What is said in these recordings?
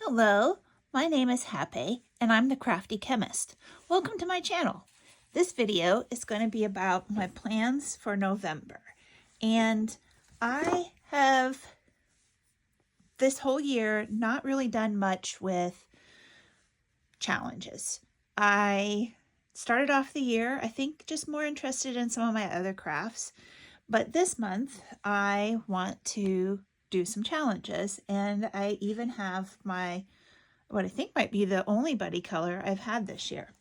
Hello, my name is Happy and I'm the Crafty Chemist. Welcome to my channel. This video is going to be about my plans for November. And I have this whole year not really done much with challenges. I started off the year, I think, just more interested in some of my other crafts. But this month I want to do some challenges, and I even have my what I think might be the only buddy color I've had this year.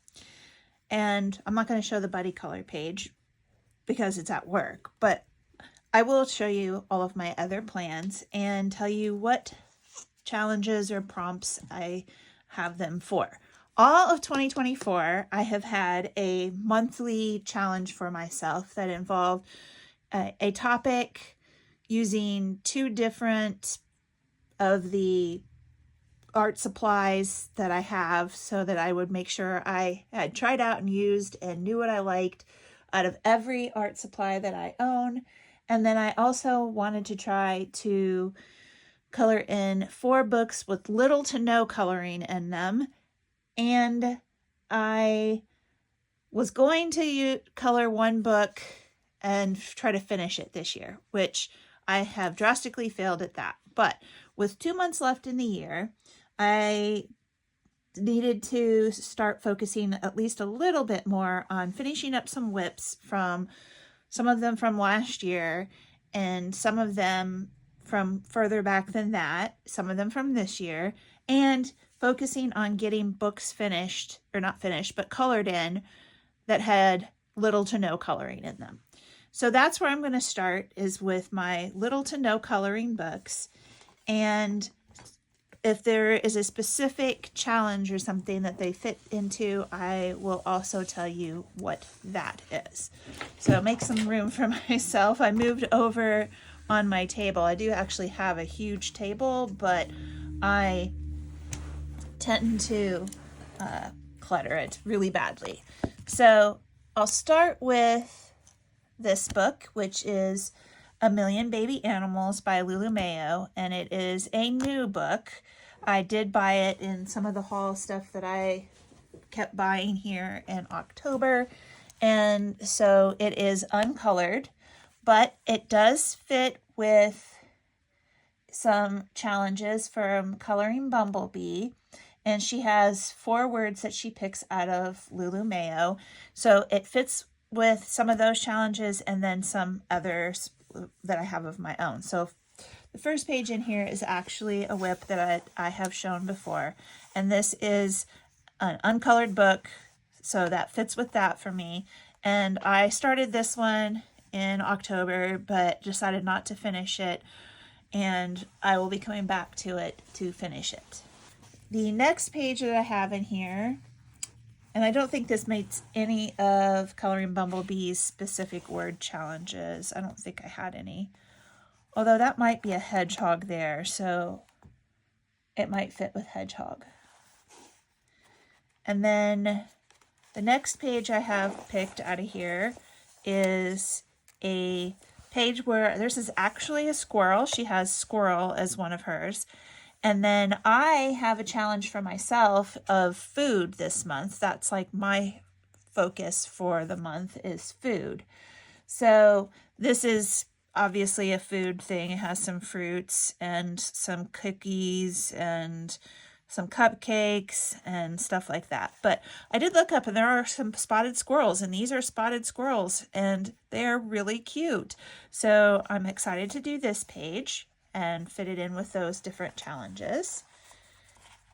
And I'm not going to show the buddy color page because it's at work, but I will show you all of my other plans and tell you what challenges or prompts I have them for. All of 2024, I have had a monthly challenge for myself that involved a topic using two different of the art supplies that I have so that I would make sure I had tried out and used and knew what I liked out of every art supply that I own. And then I also wanted to try to color in 4 books with little to no coloring in them. And I was going to color 1 book and try to finish it this year, which I have drastically failed at that. But with 2 months left in the year, I needed to start focusing at least a little bit more on finishing up some whips, from some of them from last year and some of them from further back than that, some of them from this year, and focusing on getting books finished, or not finished, but colored in, that had little to no coloring in them. So that's where I'm going to start, is with my little to no coloring books. And if there is a specific challenge or something that they fit into, I will also tell you what that is. So make some room for myself. I moved over on my table. I do actually have a huge table, but I tend to clutter it really badly. So I'll start with this book, which is A Million Baby Animals by Lulu Mayo, and it is a new book. I did buy it in some of the haul stuff that I kept buying here in October, and so it is uncolored, but it does fit with some challenges from Coloring Bumblebee, and she has 4 words that she picks out of Lulu Mayo, so it fits with some of those challenges and then some others that I have of my own. So the first page in here is actually a whip that I have shown before, and this is an uncolored book, so that fits with that for me. And I started this one in October but decided not to finish it, and I will be coming back to it to finish it. The next page that I have in here, and I don't think this makes any of Coloring Bumblebee's specific word challenges. I don't think I had any. Although that might be a hedgehog there, so it might fit with hedgehog. And then the next page I have picked out of here is a page where this is actually a squirrel. She has squirrel as one of hers. And then I have a challenge for myself of food this month. That's like my focus for the month, is food. So this is obviously a food thing. It has some fruits and some cookies and some cupcakes and stuff like that. But I did look up and there are some spotted squirrels, and these are spotted squirrels and they're really cute. So I'm excited to do this page and fit it in with those different challenges.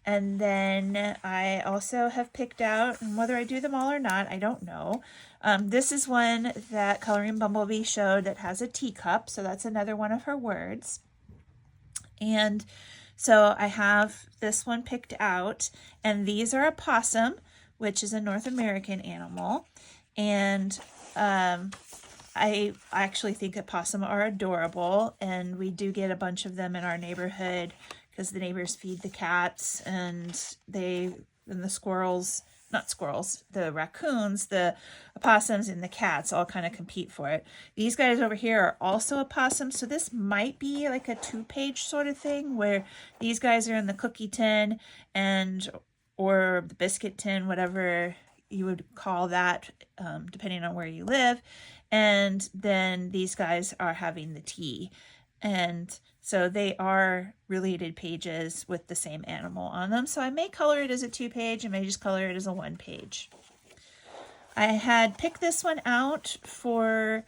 And then I also have picked out, and whether I do them all or not, I don't know. This is one that Coloring Bumblebee showed that has a teacup, so that's another one of her words. And so I have this one picked out, and these are a possum, which is a North American animal. And I actually think a possum are adorable, and we do get a bunch of them in our neighborhood because the neighbors feed the cats, and the squirrels not squirrels, the raccoons, the opossums, and the cats all kind of compete for it. These guys over here are also opossums, so this might be like a 2-page sort of thing where these guys are in the cookie tin or the biscuit tin, whatever you would call that, depending on where you live. And then these guys are having the tea. And so they are related pages with the same animal on them. So I may color it as a 2-page. I may just color it as a 1-page. I had picked this one out for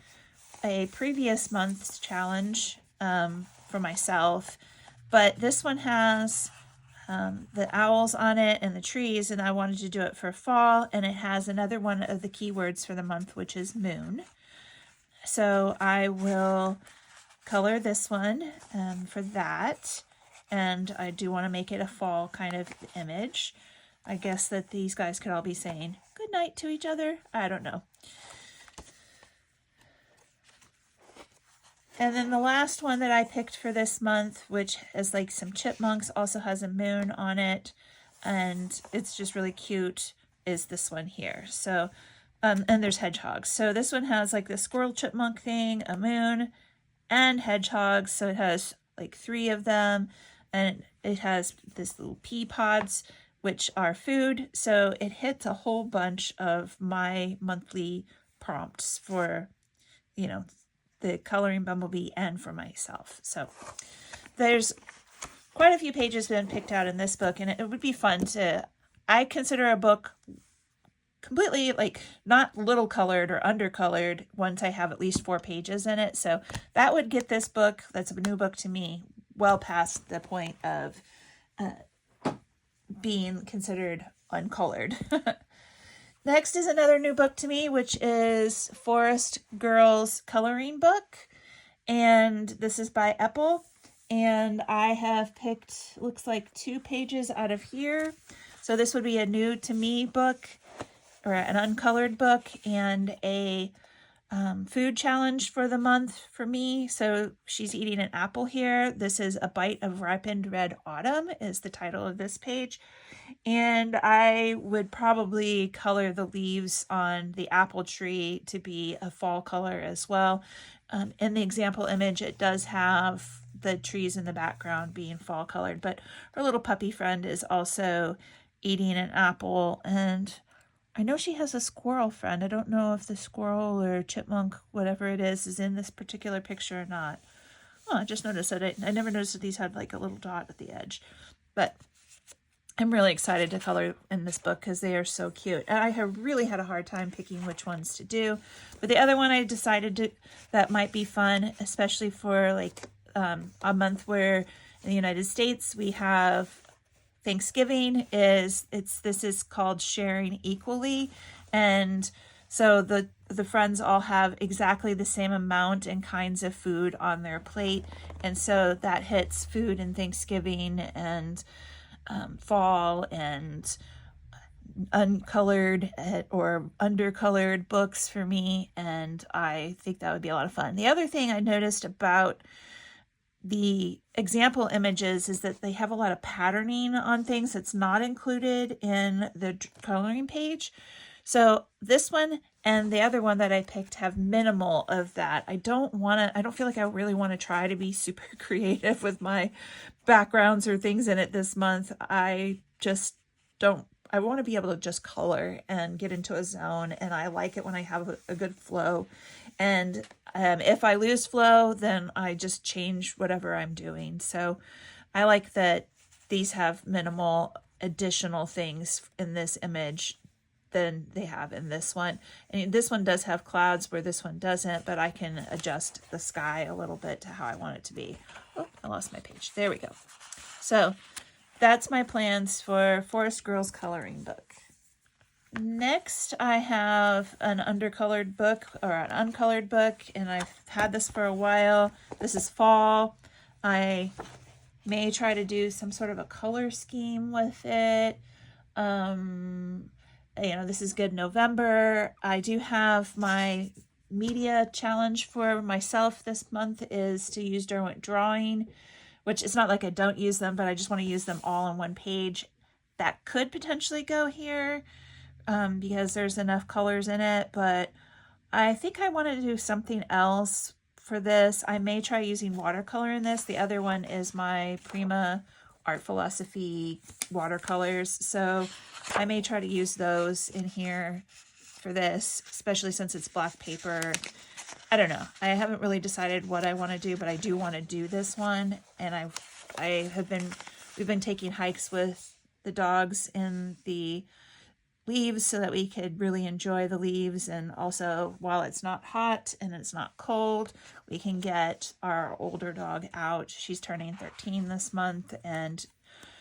a previous month's challenge for myself, but this one has the owls on it and the trees, and I wanted to do it for fall, and it has another one of the keywords for the month, which is moon. So I will color this one for that, and I do want to make it a fall kind of image. I guess that these guys could all be saying good night to each other. I don't know. And then the last one that I picked for this month, which is like some chipmunks, also has a moon on it, and it's just really cute, is this one here. So, and there's hedgehogs. So this one has like the squirrel chipmunk thing, a moon, and hedgehogs. So it has like 3 of them, and it has this little pea pods, which are food. So it hits a whole bunch of my monthly prompts for, you know, the coloring bumblebee and for myself. So there's quite a few pages been picked out in this book, and it would be fun to, I consider a book completely like not little colored or undercolored once I have at least 4 pages in it. So that would get this book, that's a new book to me, well past the point of being considered uncolored. Next is another new book to me, which is Forest Girls Coloring Book. And this is by Apple. And I have picked, looks like 2 pages out of here. So this would be a new to me book, or an uncolored book, and a food challenge for the month for me. So she's eating an apple here. This is A Bite of Ripened Red Autumn is the title of this page. And I would probably color the leaves on the apple tree to be a fall color as well. In the example image, it does have the trees in the background being fall colored, but her little puppy friend is also eating an apple, and I know she has a squirrel friend. I don't know if the squirrel or chipmunk, whatever it is in this particular picture or not. Oh, I just noticed that I never noticed that these had like a little dot at the edge. But I'm really excited to color in this book because they are so cute. And I have really had a hard time picking which ones to do. But the other one I decided that might be fun, especially for like a month where in the United States we have Thanksgiving, this is called Sharing Equally. And so the friends all have exactly the same amount and kinds of food on their plate. And so that hits food and Thanksgiving and fall and uncolored or undercolored books for me, and I think that would be a lot of fun. The other thing I noticed about the example images is that they have a lot of patterning on things that's not included in the coloring page. So this one and the other one that I picked have minimal of that. I don't feel like I really want to try to be super creative with my backgrounds or things in it this month. I want to be able to just color and get into a zone, and I like it when I have a good flow. And if I lose flow, then I just change whatever I'm doing. So I like that these have minimal additional things in this image than they have in this one. And this one does have clouds where this one doesn't, but I can adjust the sky a little bit to how I want it to be. Oh, I lost my page. There we go. So that's my plans for Forest Girls Coloring Book. Next, I have an undercolored book or an uncolored book, and I've had this for a while. This is fall. I may try to do some sort of a color scheme with it. This is Good November. I do have my media challenge for myself this month is to use Derwent Drawing, which is not like I don't use them, but I just want to use them all on one page. That could potentially go here. because there's enough colors in it, but I think I want to do something else for this. I may try using watercolor in this. The other one is my Prima Art Philosophy watercolors, so I may try to use those in here for this, especially since it's black paper. I don't know. I haven't really decided what I want to do, but I do want to do this one. And we've been taking hikes with the dogs in the leaves so that we could really enjoy the leaves. And also, while it's not hot and it's not cold, we can get our older dog out. She's turning 13 this month, and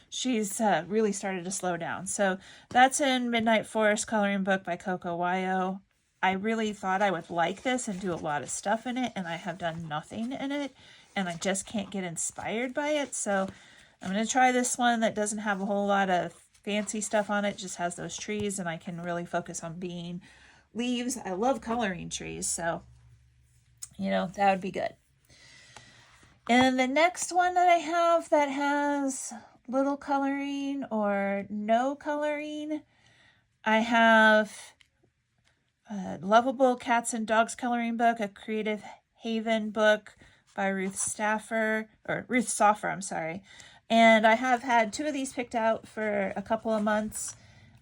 she's really started to slow down. So that's in Midnight Forest coloring book by Coco Wayo. I really thought I would like this and do a lot of stuff in it, and I have done nothing in it, and I just can't get inspired by it. So I'm going to try this one that doesn't have a whole lot of fancy stuff on it, just has those trees, and I can really focus on being leaves. I love coloring trees, so that would be good. And the next one that I have that has little coloring or no coloring, I have Lovable Cats and Dogs coloring book, a Creative Haven book by Ruth Soffer, I'm sorry. And I have had 2 of these picked out for a couple of months.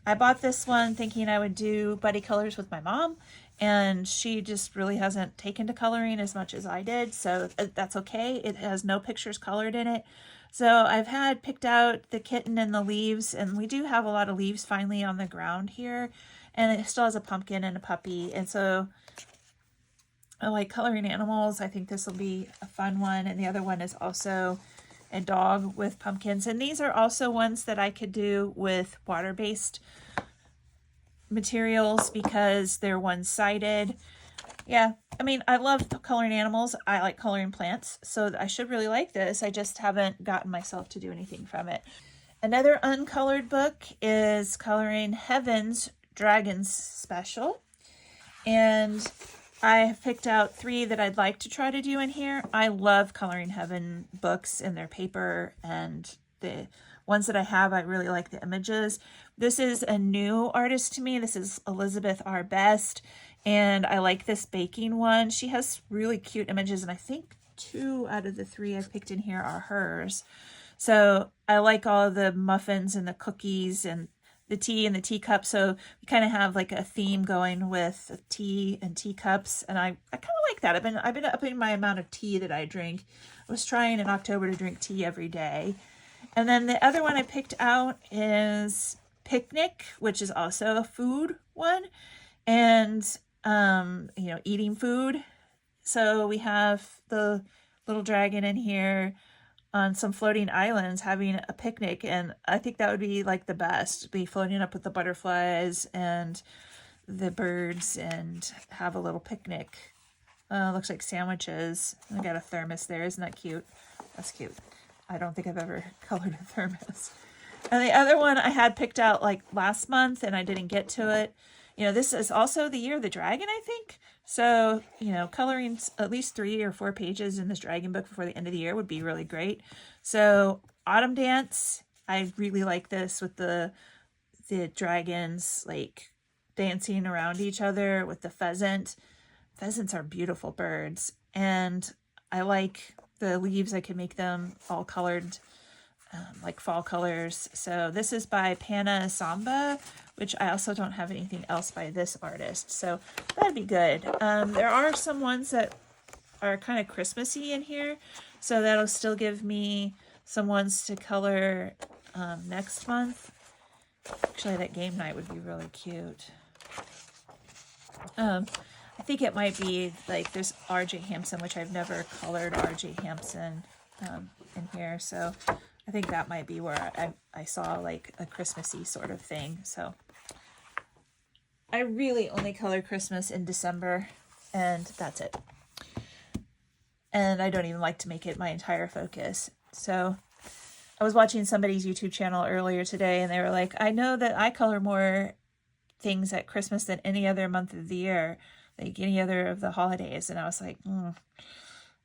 I bought this one thinking I would do buddy colors with my mom, and she just really hasn't taken to coloring as much as I did, so that's okay. It has no pictures colored in it. So I've had picked out the kitten and the leaves, and we do have a lot of leaves finally on the ground here, and it still has a pumpkin and a puppy, and so I like coloring animals. I think this will be a fun one, and the other one is also a dog with pumpkins, and these are also ones that I could do with water-based materials because they're one-sided. Yeah, I mean, I love coloring animals. I like coloring plants, so I should really like this. I just haven't gotten myself to do anything from it. Another uncolored book is Coloring Heaven's Dragons Special, and I have picked out 3 that I'd like to try to do in here. I love Coloring Heaven books and their paper, and the ones that I have, I really like the images. This is a new artist to me. This is Elizabeth R. Best, and I like this baking one. She has really cute images, and I think 2 out of the 3 I've picked in here are hers. So I like all of the muffins and the cookies and the tea and the teacup, so we kind of have like a theme going with tea and teacups, and I kind of like that. I've been upping my amount of tea that I drink. I was trying in October to drink tea every day. And then the other one I picked out is Picnic, which is also a food one, and eating food. So we have the little dragon in here on some floating islands having a picnic, and I think that would be like the best, be floating up with the butterflies and the birds and have a little picnic. Looks like sandwiches. I got a thermos there. Isn't that cute? That's cute. I don't think I've ever colored a thermos. And the other one I had picked out like last month and I didn't get to it. This is also the year of the dragon, I think. So, coloring at least 3 or 4 pages in this dragon book before the end of the year would be really great. So, Autumn Dance, I really like this with the dragons like dancing around each other with the pheasant. Pheasants are beautiful birds, and I like the leaves. I could make them all colored like fall colors. So this is by Panna Samba, which I also don't have anything else by this artist, so that'd be good. There are some ones that are kind of Christmassy in here, so that'll still give me some ones to color next month. Actually, that game night would be really cute. I think it might be like there's R.J. Hampson, which I've never colored R.J. Hampson in here, so I think that might be where I saw like a Christmassy sort of thing. So I really only color Christmas in December, and that's it. And I don't even like to make it my entire focus. So I was watching somebody's YouTube channel earlier today, and they were like, I know that I color more things at Christmas than any other month of the year, like any other of the holidays. And I was like,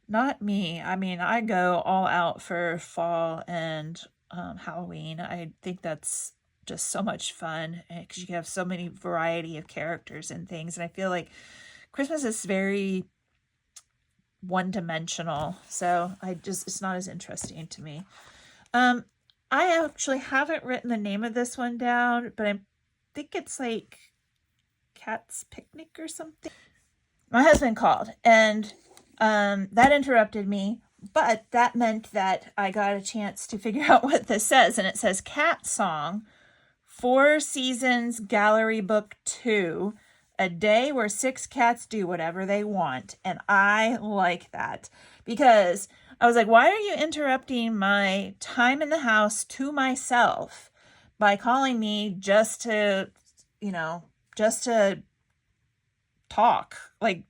not me. I mean, I go all out for fall and Halloween. I think that's just so much fun because you have so many variety of characters and things. And I feel like Christmas is very one-dimensional, so it's not as interesting to me. I actually haven't written the name of this one down, but I think it's like Cat's Picnic or something. My husband called, and that interrupted me, but that meant that I got a chance to figure out what this says, and it says Cat Song, 4 Seasons Gallery Book 2, a day where 6 cats do whatever they want. And I like that because I was like, why are you interrupting my time in the house to myself by calling me just to talk? Like,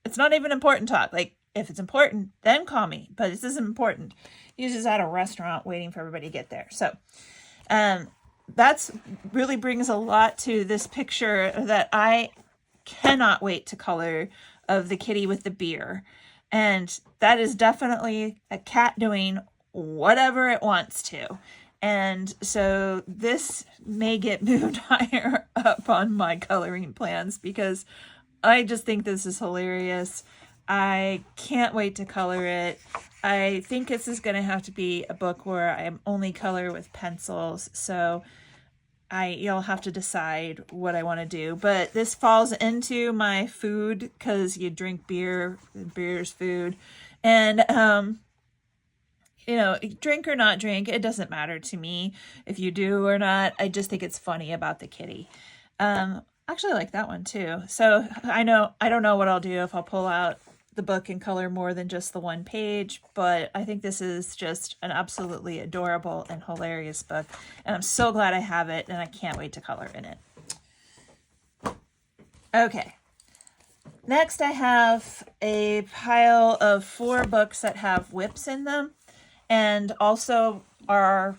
it's not even important talk. Like, if it's important, then call me. But this isn't important. He's just at a restaurant waiting for everybody to get there. So, that's really brings a lot to this picture that I cannot wait to color of the kitty with the beer. And that is definitely a cat doing whatever it wants to. And so this may get moved higher up on my coloring plans because I just think this is hilarious. I can't wait to color it. I think this is going to have to be a book where I only color with pencils. So you'll have to decide what I want to do. But this falls into my food because you drink beer. Beer's food. And, drink or not drink, it doesn't matter to me if you do or not. I just think it's funny about the kitty. Actually, I like that one too. So I don't know what I'll do if I'll pull out the book and color more than just the one page, but I think this is just an absolutely adorable and hilarious book, and I'm so glad I have it, and I can't wait to color in it. Okay, next I have a pile of 4 books that have whips in them, and also are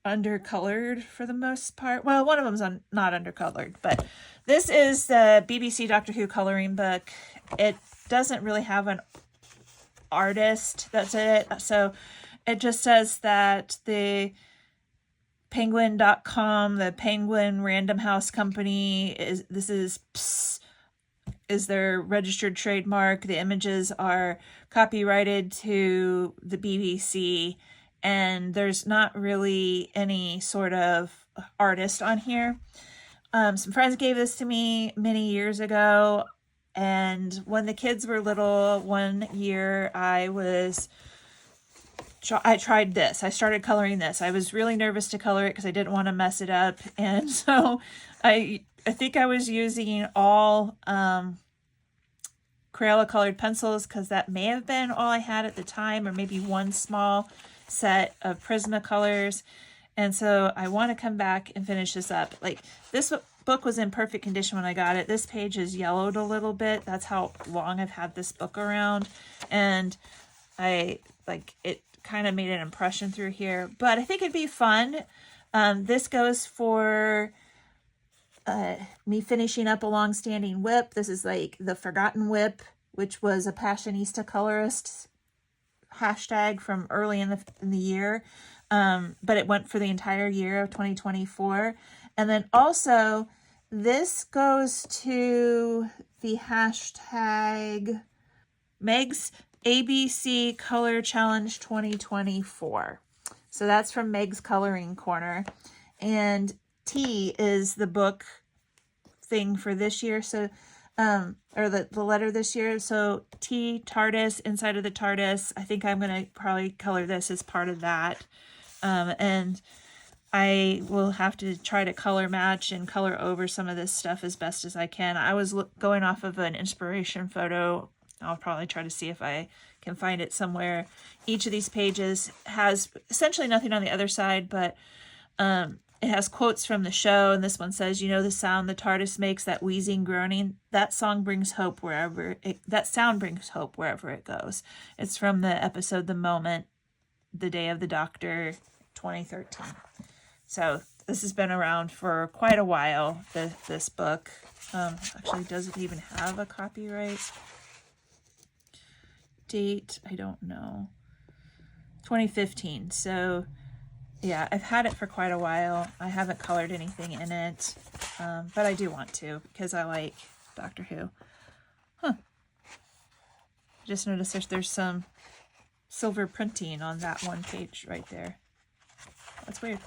undercolored for the most part. Well, one of them's not undercolored, but this is the BBC Doctor Who coloring book. It doesn't really have an artist that's it, so it just says that the penguin.com, the Penguin Random House Company, is their registered trademark. The images are copyrighted to the BBC, and there's not really any sort of artist on here. Some friends gave this to me many years ago, and when the kids were little, one year I tried this. I started coloring this. I was really nervous to color it because I didn't want to mess it up, and so I think I was using all Crayola colored pencils because that may have been all I had at the time, or maybe one small set of Prismacolors. And so I want to come back and finish this up. Like, this book was in perfect condition when I got it. This page is yellowed a little bit. That's how long I've had this book around. And it kind of made an impression through here. But I think it'd be fun. This goes for me finishing up a long-standing whip. This is like the Forgotten Whip, which was a Passionista colorist hashtag from early in the year. But it went for the entire year of 2024. And then also, this goes to the hashtag Meg's ABC Color Challenge 2024. So that's from Meg's Coloring Corner. And T is the book thing for this year. So, or the letter this year. So T, TARDIS, inside of the TARDIS. I think I'm going to probably color this as part of that. And I will have to try to color match and color over some of this stuff as best as I can. I was going off of an inspiration photo. I'll probably try to see if I can find it somewhere. Each of these pages has essentially nothing on the other side, but it has quotes from the show, and this one says, "You know the sound the TARDIS makes, that wheezing, groaning? That sound brings hope wherever it goes." It's from the episode The Moment, The Day of the Doctor, 2013. So this has been around for quite a while, this book. Actually, does it even have a copyright date? I don't know. 2015. So yeah, I've had it for quite a while. I haven't colored anything in it, but I do want to because I like Doctor Who. Huh. Just noticed there's some silver printing on that one page right there. That's weird.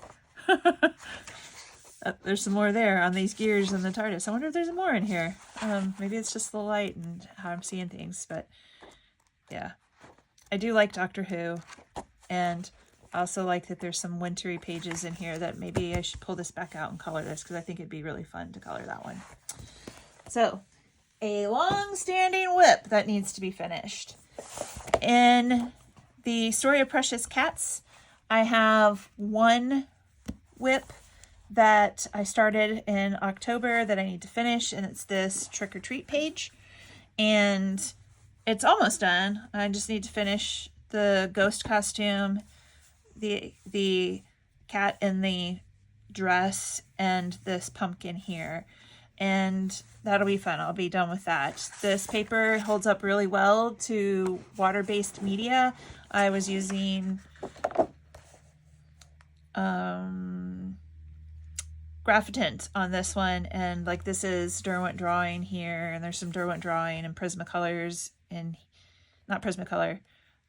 There's some more there on these gears and the TARDIS. I wonder if there's more in here. Maybe it's just the light and how I'm seeing things, but yeah. I do like Doctor Who, and I also like that there's some wintry pages in here that maybe I should pull this back out and color this because I think it'd be really fun to color that one. So, a long-standing whip that needs to be finished. In the Story of Precious Cats, I have one whip that I started in October that I need to finish, and it's this Trick or Treat page, and it's almost done. I just need to finish the ghost costume, the cat in the dress, and this pumpkin here, and that'll be fun. I'll be done with that. This paper holds up really well to water-based media. I was using Graphitint on this one, and like this is Derwent drawing here, and there's some Derwent drawing and Prismacolors in, not Prismacolor,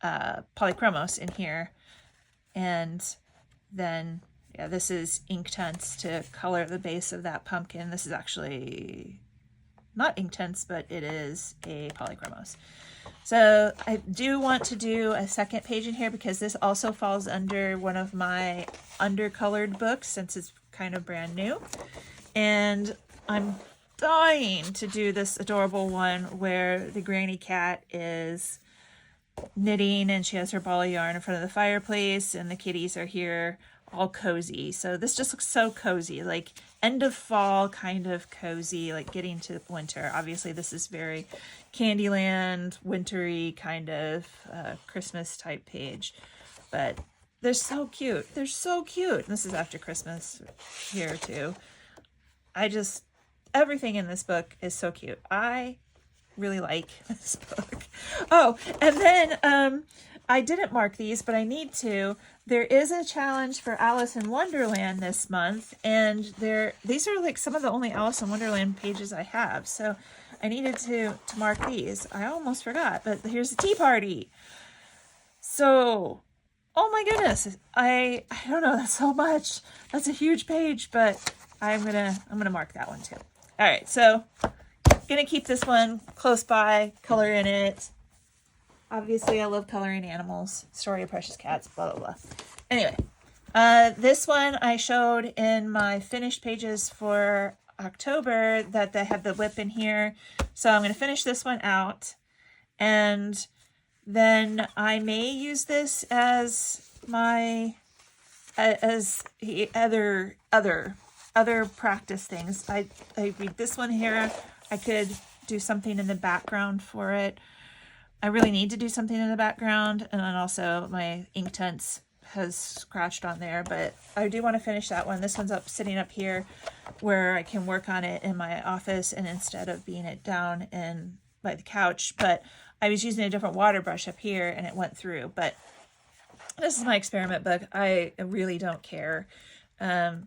Polychromos in here, and then yeah, this is Inktense to color the base of that pumpkin. This is actually not Inktense, but it is a Polychromos. So I do want to do a second page in here because this also falls under one of my undercolored books since it's kind of brand new. And I'm dying to do this adorable one where the granny cat is knitting and she has her ball of yarn in front of the fireplace and the kitties are here all cozy. So this just looks so cozy, like end of fall kind of cozy, like getting to winter. Obviously this is very Candyland, wintry kind of Christmas type page, but they're so cute. They're so cute. And this is after Christmas here too. Everything in this book is so cute. I really like this book. Oh, and then I didn't mark these, but I need to. There is a challenge for Alice in Wonderland this month, and these are like some of the only Alice in Wonderland pages I have, so I needed to mark these. I almost forgot, but here's the tea party. So, oh my goodness, I don't know, that's so much. That's a huge page, but I'm gonna mark that one too. All right, so gonna keep this one close by, color in it. Obviously, I love coloring animals. Story of Precious Cats, blah, blah, blah. Anyway, this one I showed in my finished pages for October that they have the whip in here. So I'm going to finish this one out. And then I may use this as my, as other practice things. I read this one here. I could do something in the background for it. I really need to do something in the background, and then also my Inktense has scratched on there, but I do want to finish that one. This one's sitting up here where I can work on it in my office and instead of being it down by the couch, but I was using a different water brush up here and it went through, but this is my experiment book. I really don't care. I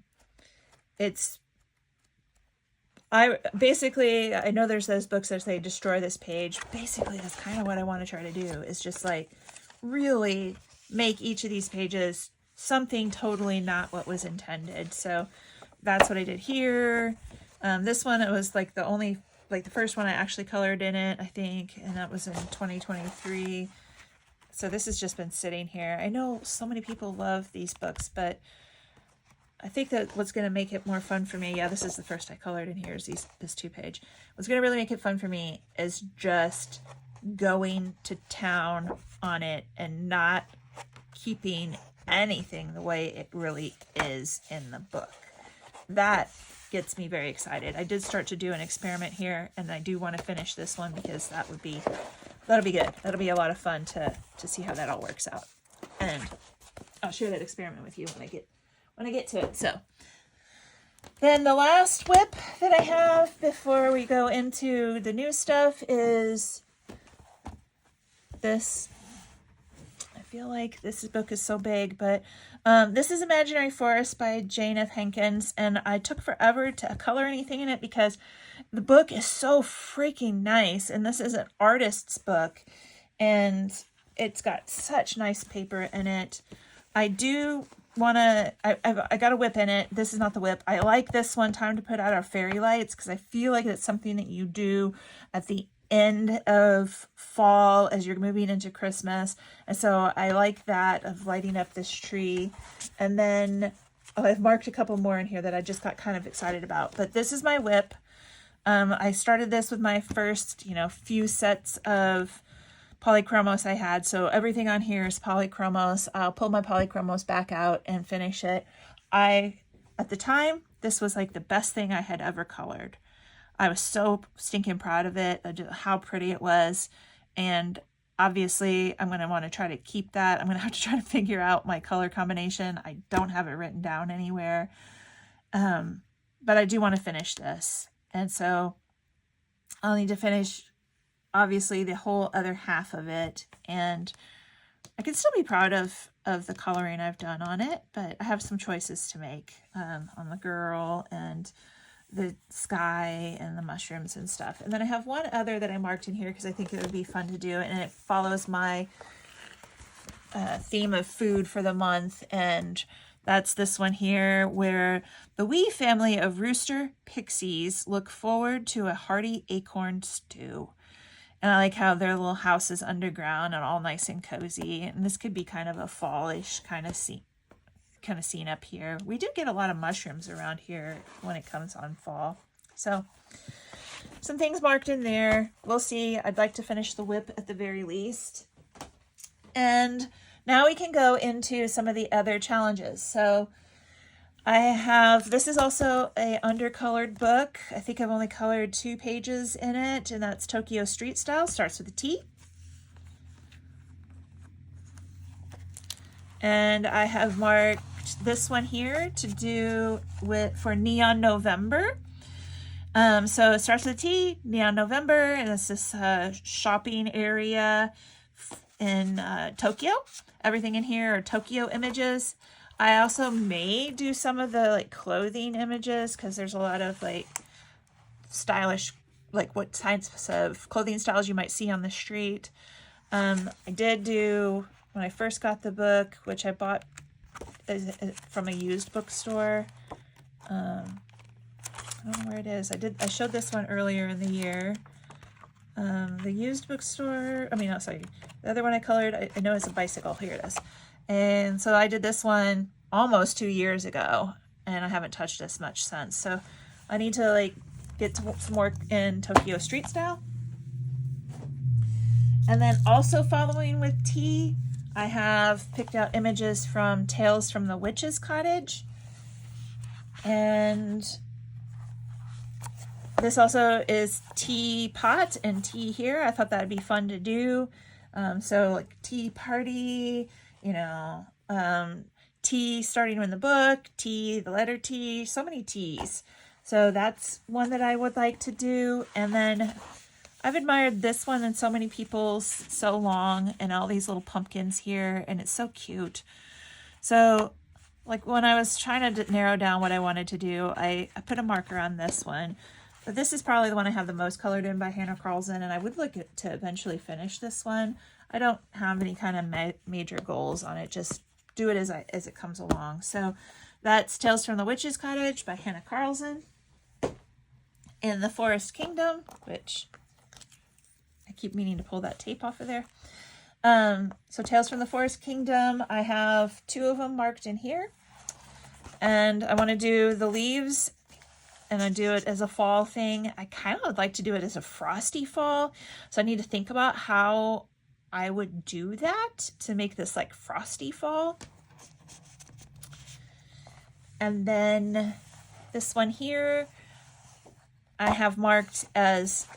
know there's those books that say destroy this page. Basically, that's kind of what I want to try to do, is just like really make each of these pages something totally not what was intended. So that's what I did here. This one, it was like the first one I actually colored in it, I think, and that was in 2023. So this has just been sitting here. I know so many people love these books, but I think that what's going to make it more fun for me, yeah, this is the first I colored in here, is this 2-page. What's going to really make it fun for me is just going to town on it and not keeping anything the way it really is in the book. That gets me very excited. I did start to do an experiment here, and I do want to finish this one because that'll be good. That'll be a lot of fun to see how that all works out. And I'll share that experiment with you when I get to it. So then the last whip that I have before we go into the new stuff is this. I feel like this book is so big, but This is Imaginary Forest by Jane F. Hankins, and I took forever to color anything in it because the book is so freaking nice, and this is an artist's book, and it's got such nice paper in it. I do want to, I got a whip in it. This is not the whip. I like this one, Time to Put Out Our Fairy Lights, because I feel like it's something that you do at the end of fall as you're moving into Christmas. And so I like that, of lighting up this tree. And then I've marked a couple more in here that I just got kind of excited about. But this is my whip. I started this with my first, few sets of Polychromos I had. So everything on here is Polychromos. I'll pull my Polychromos back out and finish it. At the time, this was like the best thing I had ever colored. I was so stinking proud of it, how pretty it was. And obviously, I'm going to want to try to keep that. I'm going to have to try to figure out my color combination. I don't have it written down anywhere. But I do want to finish this. And so I'll need to finish, obviously, the whole other half of it. And I can still be proud of the coloring I've done on it, but I have some choices to make on the girl and the sky and the mushrooms and stuff. And then I have one other that I marked in here because I think it would be fun to do, and it follows my theme of food for the month. And that's this one here, where the wee family of rooster pixies look forward to a hearty acorn stew. And I like how their little house is underground and all nice and cozy. And this could be kind of a fallish kind of scene up here. We do get a lot of mushrooms around here when it comes on fall. So some things marked in there. We'll see. I'd like to finish the whip at the very least. And now we can go into some of the other challenges. So this is also a undercolored book. I think I've only colored 2 pages in it, and that's Tokyo Street Style. Starts with a T. And I have marked this one here to do for Neon November. So it starts with a T, Neon November, and it's this shopping area in Tokyo. Everything in here are Tokyo images. I also may do some of the clothing images because there's a lot of stylish, what types of clothing styles you might see on the street. I did do, when I first got the book, which I bought from a used bookstore. I don't know where it is. I showed this one earlier in the year. The used bookstore, the other one I colored, I know it's a bicycle. Here it is. And so I did this one almost 2 years ago, and I haven't touched this much since. So I need to get some more in Tokyo Street Style. And then also following with T, I have picked out images from Tales from the Witch's Cottage. And this also is teapot and tea here. I thought that would be fun to do. So tea party, T starting in the book, T, the letter T, so many T's. So that's one that I would like to do. And then I've admired this one and so many people's so long, and all these little pumpkins here, and it's so cute. So when I was trying to narrow down what I wanted to do, I put a marker on this one. But this is probably the one I have the most colored in by Hanna Karlzon, and I would like to eventually finish this one. I don't have any kind of major goals on it, just do it as it comes along. So that's Tales from the Witch's Cottage by Hanna Karlzon. In the Forest Kingdom, which I keep meaning to pull that tape off of there. So Tales from the Forest Kingdom, I have 2 of them marked in here. And I want to do the leaves, and I do it as a fall thing. I kind of would like to do it as a frosty fall. So I need to think about how I would do that to make this frosty fall. And then this one here, I have marked as,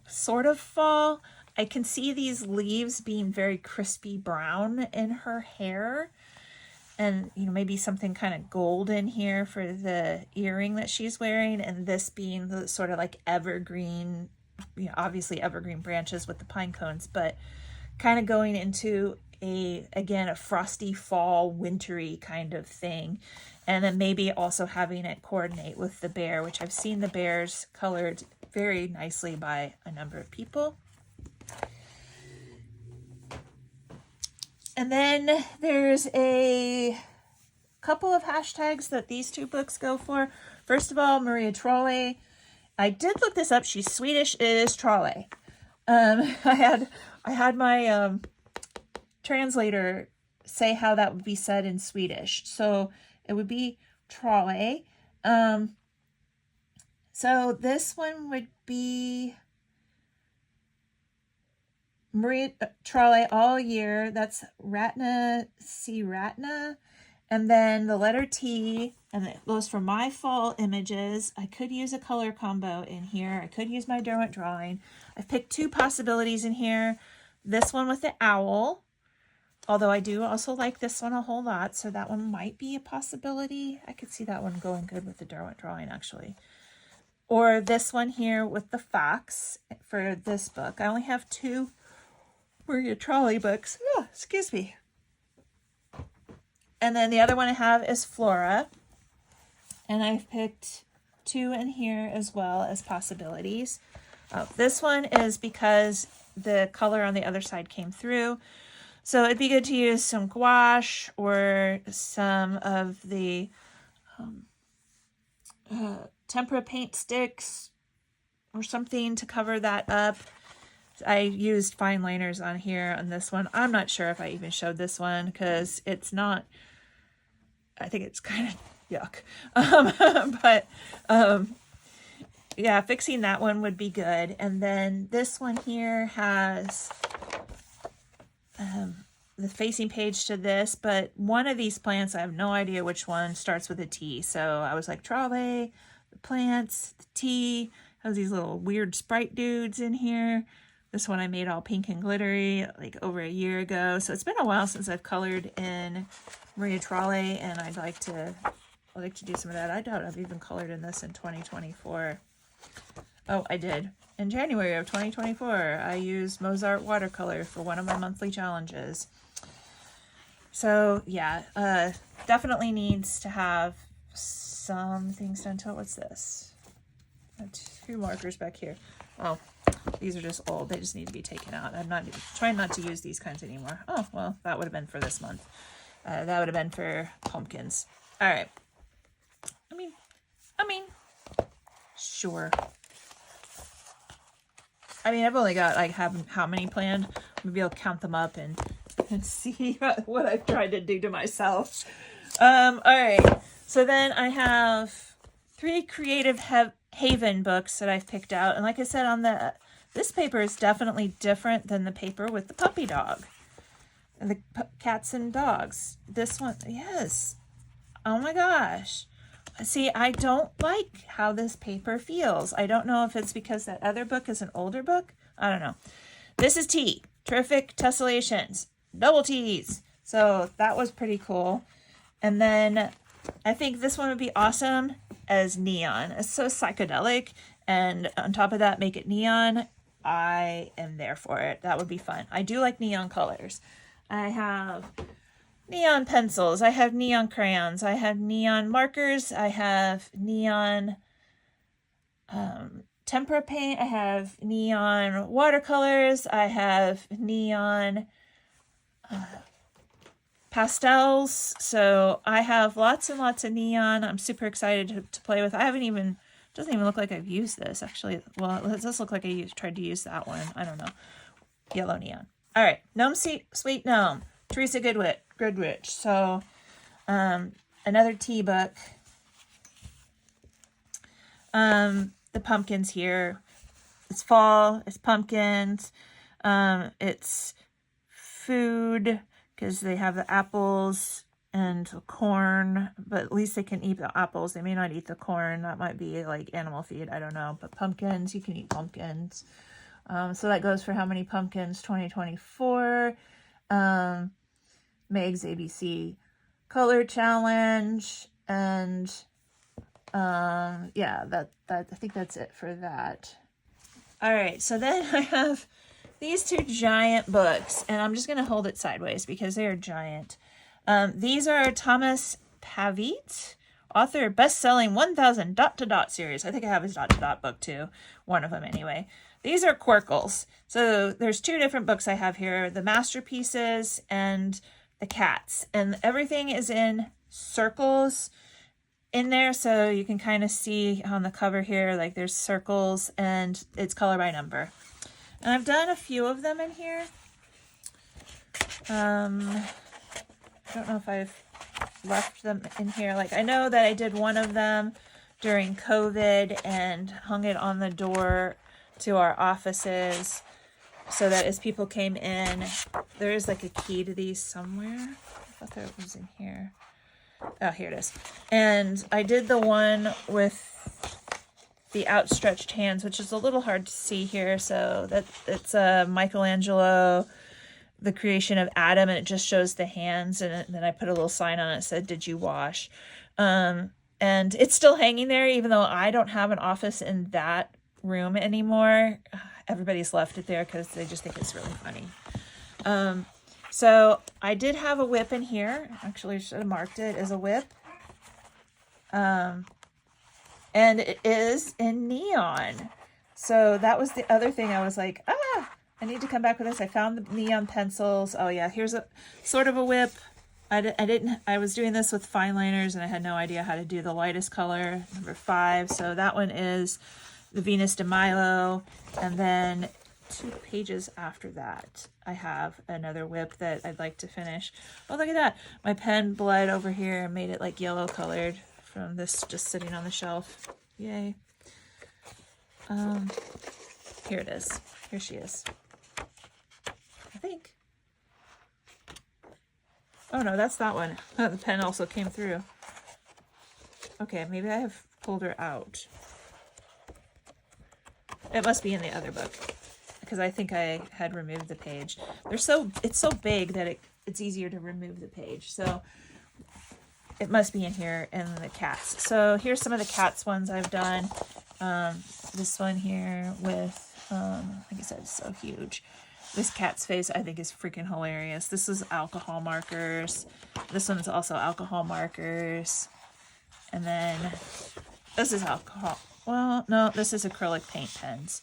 sort of fall. I can see these leaves being very crispy brown in her hair. And, maybe something kind of golden here for the earring that she's wearing. And this being the sort of evergreen, obviously evergreen branches with the pine cones, but kind of going into again, a frosty fall, wintry kind of thing. And then maybe also having it coordinate with the bear, which I've seen the bears colored very nicely by a number of people. And then there's a couple of hashtags that these two books go for. First of all, Maria Trolle. I did look this up. She's Swedish. It is Trolle. I had my translator say how that would be said in Swedish. So it would be Trolle. So this one would be Maria Trolle all year. That's Ratna C. Ratna. And then the letter T, and it goes for my fall images. I could use a color combo in here. I could use my Derwent drawing. I've picked two possibilities in here. This one with the owl, although I do also like this one a whole lot, so that one might be a possibility. I could see that one going good with the Derwent drawing, actually. Or this one here with the fox for this book. I only have two Maria Trolle books. Oh, excuse me. And then the other one I have is Flora. And I've picked two in here as well as possibilities. This one is because the color on the other side came through. So it'd be good to use some gouache or some of the tempera paint sticks or something to cover that up. I used fine liners on here on this one. I'm not sure if I even showed this one because it's not, I think it's kind of yuck. Yeah, fixing that one would be good. And then this one here has the facing page to this, but one of these plants, I have no idea which one, starts with a T. So I was like, Trolle, the plants, the T, has these little weird sprite dudes in here. This one I made all pink and glittery like over a year ago. So it's been a while since I've colored in Maria Trolle, and I'd like to do some of that. I doubt I've even colored in this in 2024. Oh, I did. In January of 2024, I used Mozart watercolor for one of my monthly challenges. So yeah, definitely needs to have some things done to it. What's this? I have two markers back here. Oh, these are just old. They just need to be taken out. I'm not trying not to use these kinds anymore. Oh, well, that would have been for this month. That would have been for pumpkins. All right. I mean, sure. I mean, I've only got like how many planned. Maybe I'll count them up and see what I've tried to do to myself. All right. So then I have 3 Creative Haven books that I've picked out. And like I said, on this paper is definitely different than the paper with the puppy dog and the cats and dogs. This one, yes. Oh my gosh. See, I don't like how this paper feels. I don't know if it's because that other book is an older book. I don't know. This is T. Terrific Tessellations. Double T's. So that was pretty cool. And then I think this one would be awesome as neon. It's so psychedelic. And on top of that, make it neon. I am there for it. That would be fun. I do like neon colors. I have neon pencils, I have neon crayons, I have neon markers, I have neon tempera paint, I have neon watercolors, I have neon pastels. So I have lots and lots of neon. I'm super excited to play with. Doesn't even look like I've used this actually. Well, it does look like I tried to use that one. I don't know. Yellow neon. All right, Gnome Sweet Gnome, Teresa Goodrich. So another tea book. The pumpkins here. It's fall, it's pumpkins, it's food because they have the apples and the corn, but at least they can eat the apples. They may not eat the corn. That might be like animal feed. I don't know. But pumpkins, you can eat pumpkins. So that goes for how many pumpkins? 2024. Meg's ABC Color Challenge. And yeah, that I think that's it for that. All right, so then I have these two giant books, and I'm just going to hold it sideways because they are giant. These are Thomas Pavitt, author, best-selling 1000 dot to dot series. I think I have his dot to dot book too. One of them anyway. These are Querkles. So there's two different books I have here, the masterpieces and the cats. And everything is in circles in there, so you can kind of see on the cover here, like there's circles and it's color by number. And I've done a few of them in here. I don't know if I've left them in here. Like I know that I did one of them during COVID and hung it on the door to our offices so that as people came in, there is like a key to these somewhere. I thought that was in here. Oh, here it is. And I did the one with the outstretched hands, which is a little hard to see here. So that it's Michelangelo, the creation of Adam, and it just shows the hands. And then I put a little sign on it that said, "Did you wash?" And it's still hanging there, even though I don't have an office in that room anymore. Everybody's left it there because they just think it's really funny. So I did have a whip in here. Actually, I should have marked it as a whip. And it is in neon. So that was the other thing. I was like, I need to come back with this. I found the neon pencils. Oh yeah, here's a sort of a whip. I was doing this with fine liners and I had no idea how to do the lightest color, number 5. So that one is the Venus de Milo. And then 2 pages after that, I have another whip that I'd like to finish. Oh, look at that. My pen bled over here and made it like yellow colored from this just sitting on the shelf. Yay. Here it is. Here she is. I think. Oh no, that's that one. The pen also came through. Okay, maybe I have pulled her out. It must be in the other book because I think I had removed the page. It's so big that it's easier to remove the page. So it must be in here in the cats. So here's some of the cats ones I've done. This one here with, like I said, it's so huge. This cat's face I think is freaking hilarious. This is alcohol markers. This one's also alcohol markers. And then this is alcohol. Well, no, this is acrylic paint pens.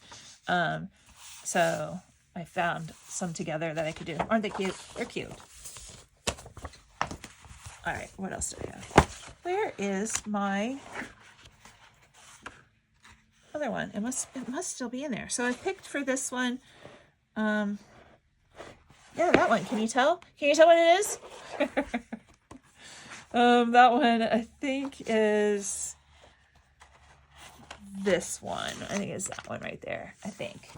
So I found some together that I could do. Aren't they cute? They're cute. All right, what else do I have? Where is my other one? It must still be in there. So I picked for this one. Yeah, that one. Can you tell? Can you tell what it is? That one I think is this one. I think it's that one right there. I think.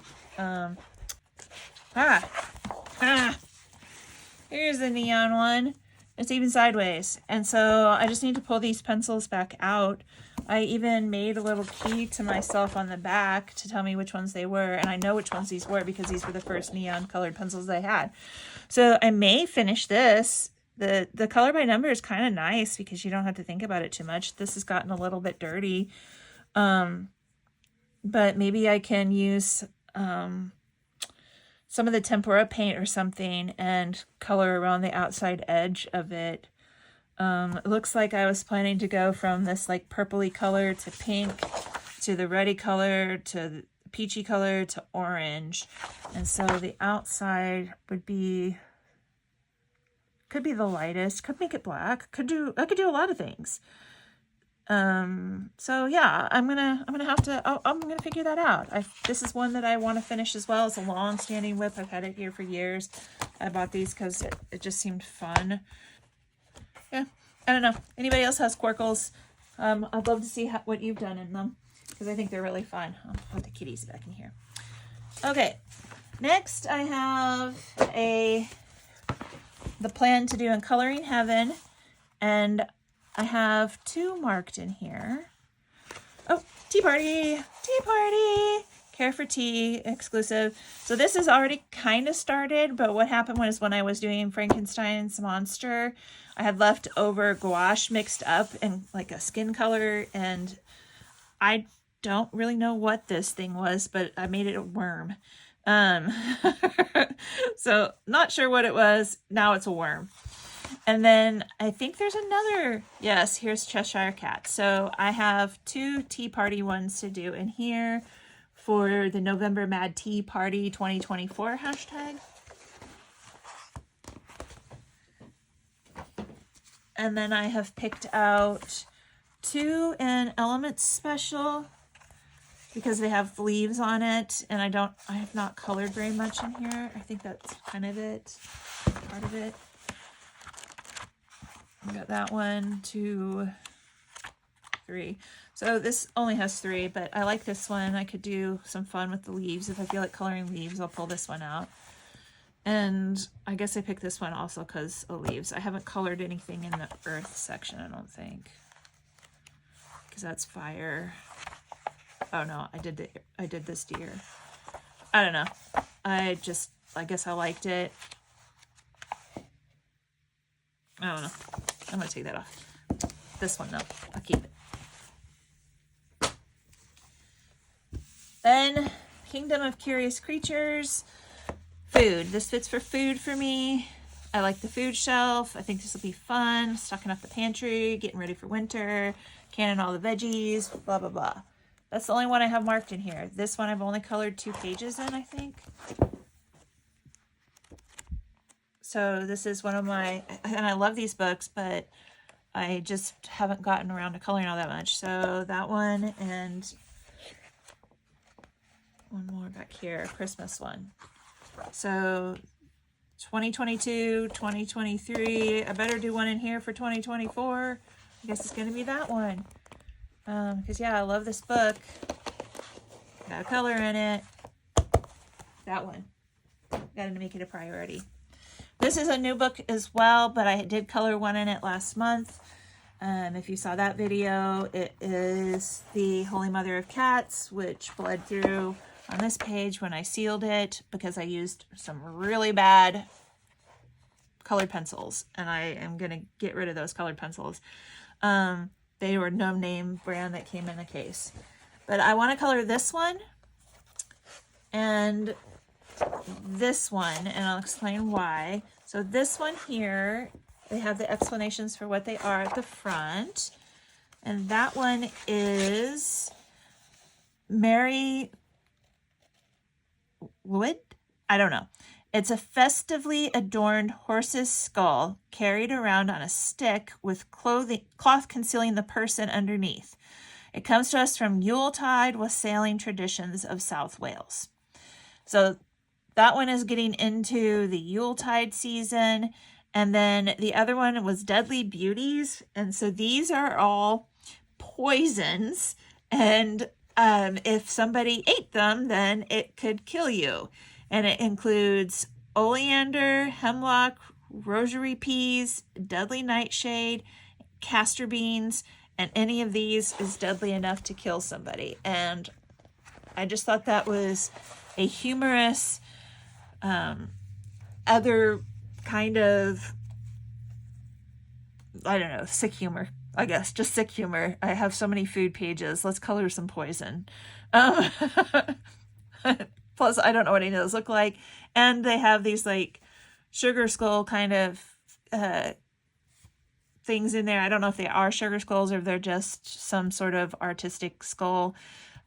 Here's the neon one. It's even sideways. And so I just need to pull these pencils back out. I even made a little key to myself on the back to tell me which ones they were. And I know which ones these were because these were the first neon colored pencils I had. So I may finish this. The color by number is kind of nice because you don't have to think about it too much. This has gotten a little bit dirty. But maybe I can use some of the tempera paint or something and color around the outside edge of it. It looks like I was planning to go from this like purpley color to pink to the reddy color to the peachy color to orange. And so the outside would be, could be the lightest, could make it black, I could do a lot of things. So yeah, I'm gonna figure that out. This is one that I want to finish as well. It's a long-standing whip. I've had it here for years. I bought these because it just seemed fun. Yeah, I don't know. Anybody else has Querkles? I'd love to see what you've done in them because I think they're really fun. I'll put the kitties back in here. Okay, next I have the plan to do in Coloring Heaven, and I have 2 marked in here. Oh, Tea Party! Tea Party! Care for Tea exclusive. So this is already kind of started, but what happened was when I was doing Frankenstein's monster, I had left over gouache mixed up in like a skin color, and I don't really know what this thing was, but I made it a worm. Um, so not sure what it was. Now it's a worm. And then I think there's another, yes, here's Cheshire Cat. So I have 2 tea party ones to do in here for the November Mad Tea Party 2024 hashtag. And then I have picked out 2 in Elements Special because they have leaves on it, and I have not colored very much in here. I think that's kind of it, part of it. I got that 1, 2, 3. So this only has 3, but I like this one. I could do some fun with the leaves. If I feel like coloring leaves, I'll pull this one out. And I guess I picked this one also because of leaves. I haven't colored anything in the earth section, I don't think, because that's fire. Oh no, I did this deer. I don't know. I guess I liked it. I don't know. I'm gonna take that off. This one though, I'll keep it. Then Kingdom of Curious Creatures. Food. This fits for food for me. I like the food shelf. I think this will be fun. Stocking up the pantry, getting ready for winter, canning all the veggies, blah, blah, blah. That's the only one I have marked in here. This one I've only colored 2 pages in, I think. So this is one of my, and I love these books, but I just haven't gotten around to coloring all that much. So that one and one more back here, Christmas one. So 2022, 2023, I better do one in here for 2024. I guess it's going to be that one. Because yeah, I love this book. Got a color in it. That one. Got to make it a priority. This is a new book as well, but I did color one in it last month. If you saw that video, it is the Holy Mother of Cats, which bled through on this page when I sealed it because I used some really bad colored pencils, and I am going to get rid of those colored pencils. They were no name brand that came in a case. But I want to color this one and this one, and I'll explain why. So this one here, they have the explanations for what they are at the front. And that one is Mary Wood? I don't know. It's a festively adorned horse's skull carried around on a stick with cloth concealing the person underneath. It comes to us from Yuletide wassailing traditions of South Wales. So that one is getting into the Yuletide season. And then the other one was Deadly Beauties. And so these are all poisons. And if somebody ate them, then it could kill you. And it includes oleander, hemlock, rosary peas, deadly nightshade, castor beans, and any of these is deadly enough to kill somebody. And I just thought that was a humorous, other kind of, I don't know, sick humor. I guess just sick humor. I have so many food pages. Let's color some poison. Plus, I don't know what any of those look like. And they have these like sugar skull kind of things in there. I don't know if they are sugar skulls or if they're just some sort of artistic skull.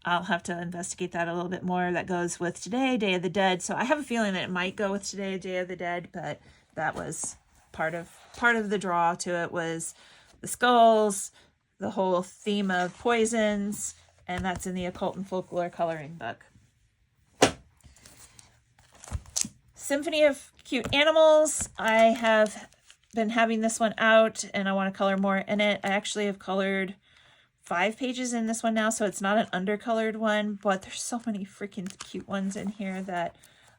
I'll have to investigate that a little bit more. That goes with today, Day of the Dead. So I have a feeling that it might go with today, Day of the Dead, but that was part of the draw to it was the skulls, the whole theme of poisons, and that's in the Occult and Folklore coloring book. Symphony of Cute Animals. I have been having this one out and I want to color more in it. I actually have colored 5 pages in this one now, so it's not an undercolored one, but there's so many freaking cute ones in here that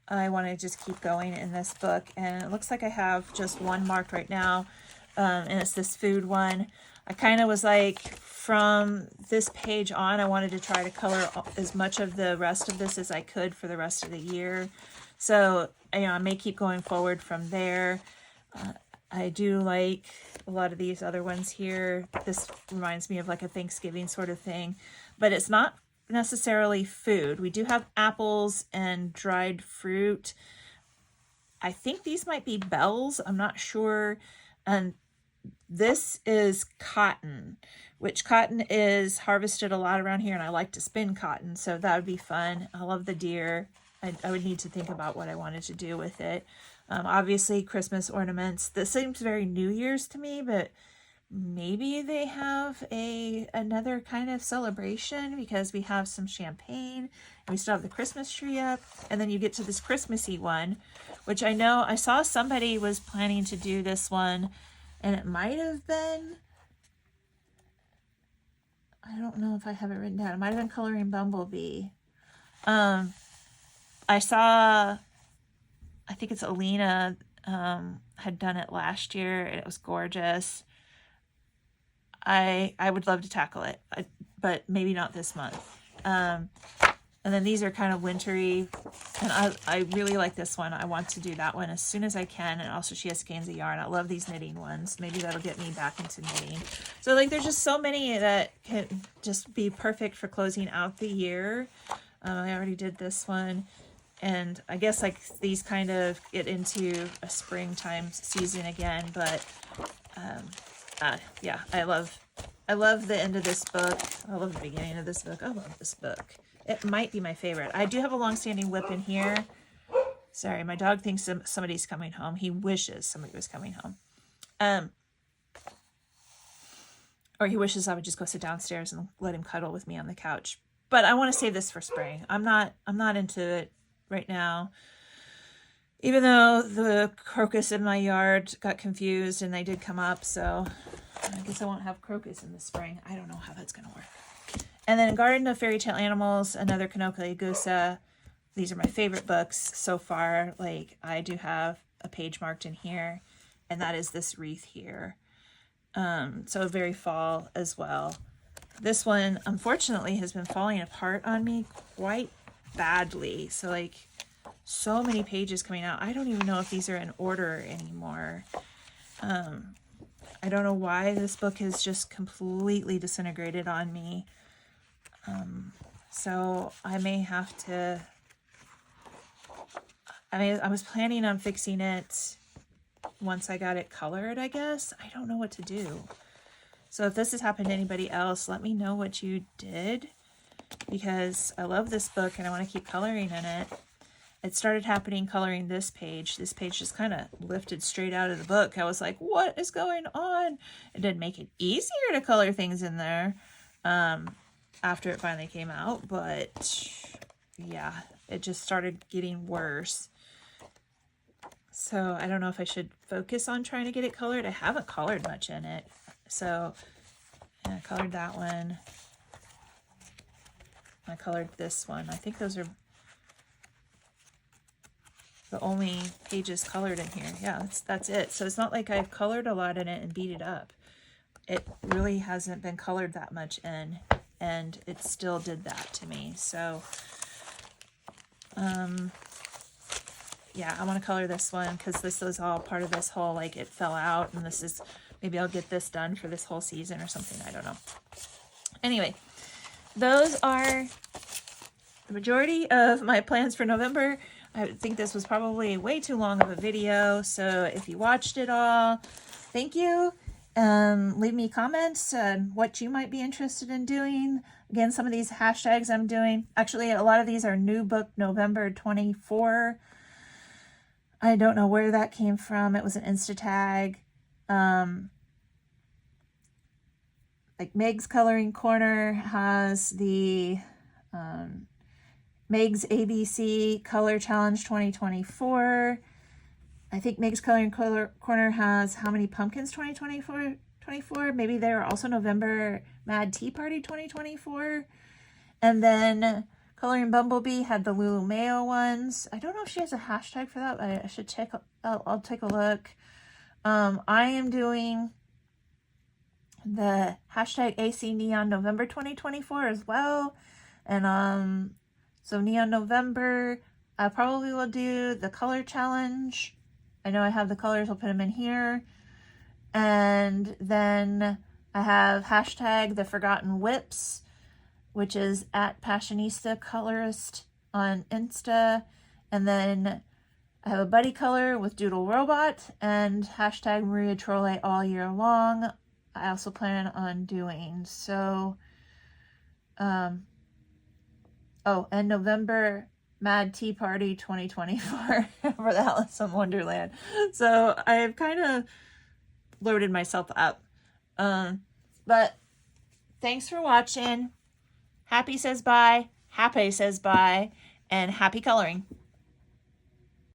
I want to just keep going in this book. And it looks like I have just one marked right now, and it's this food one. I kind of was like, from this page on, I wanted to try to color as much of the rest of this as I could for the rest of the year. So, you know, I may keep going forward from there. I do like a lot of these other ones here. This reminds me of like a Thanksgiving sort of thing, but it's not necessarily food. We do have apples and dried fruit. I think these might be bells. I'm not sure. And this is cotton, which cotton is harvested a lot around here, and I like to spin cotton, so that would be fun. I love the deer. I would need to think about what I wanted to do with it. Obviously, Christmas ornaments. This seems very New Year's to me, but maybe they have another kind of celebration, because we have some champagne and we still have the Christmas tree up, and then you get to this Christmassy one, which I know I saw somebody was planning to do this one, and it might have been, I don't know if I have it written down, it might have been Coloring Bumblebee. I saw, I think it's Alina had done it last year, and it was gorgeous. I would love to tackle it, but maybe not this month. And then these are kind of wintry, and I really like this one. I want to do that one as soon as I can. And also she has skeins of yarn. I love these knitting ones. Maybe that'll get me back into knitting. So like there's just so many that can just be perfect for closing out the year. I already did this one. And I guess like these kind of get into a springtime season again, but yeah, I love the end of this book. I love the beginning of this book. I love this book. It might be my favorite. I do have a long-standing whip in here. Sorry, my dog thinks somebody's coming home. He wishes somebody was coming home. Or he wishes I would just go sit downstairs and let him cuddle with me on the couch. But I want to save this for spring. I'm not into it right now. Even though the crocus in my yard got confused and they did come up, so I guess I won't have crocus in the spring. I don't know how that's going to work. And then Garden of Fairytale Animals, another Kanoko Gusa. These are my favorite books so far. Like, I do have a page marked in here, and that is this wreath here. So very fall as well. This one, unfortunately, has been falling apart on me quite badly. So, like, so many pages coming out. I don't even know if these are in order anymore. I don't know why this book has just completely disintegrated on me. So I may have to, I was planning on fixing it once I got it colored, I guess. I don't know what to do. So if this has happened to anybody else, let me know what you did, because I love this book and I want to keep coloring in it. It started happening coloring this page. This page just kind of lifted straight out of the book. I was like, what is going on? It did make it easier to color things in there after it finally came out, but yeah, it just started getting worse. So I don't know if I should focus on trying to get it colored. I haven't colored much in it. So I colored that one. I colored this one. I think those are the only pages colored in here. Yeah, that's it. So it's not like I've colored a lot in it and beat it up. It really hasn't been colored that much in, and it still did that to me. So yeah, I want to color this one because this was all part of this whole, like, it fell out, and this is, maybe I'll get this done for this whole season or something. I don't know. Anyway, those are the majority of my plans for November. I think this was probably way too long of a video, so if you watched it all, thank you. Leave me comments on what you might be interested in doing. Again, some of these hashtags I'm doing, actually a lot of these are new book November 24. I don't know where that came from. It was an Insta tag. Like Meg's Coloring Corner has the Meg's ABC Color Challenge 2024. I think Meg's Coloring Corner has How Many Pumpkins 2024. Maybe they're also November Mad Tea Party 2024. And then Coloring Bumblebee had the Lulu Mayo ones. I don't know if she has a hashtag for that. I should check. I'll take a look. I am doing the hashtag AC Neon November 2024 as well. And so Neon November, I probably will do the color challenge. I know I have the colors, I'll put them in here. And then I have hashtag the Forgotten Whips, which is at Passionista Colorist on Insta. And then I have a buddy color with Doodle Robot and hashtag Maria Trolle all year long. I also plan on doing so. Oh, and November Mad Tea Party 2024 for the Alice in Wonderland. So I've kind of loaded myself up. But thanks for watching. Happy says bye, happy says bye, and happy coloring.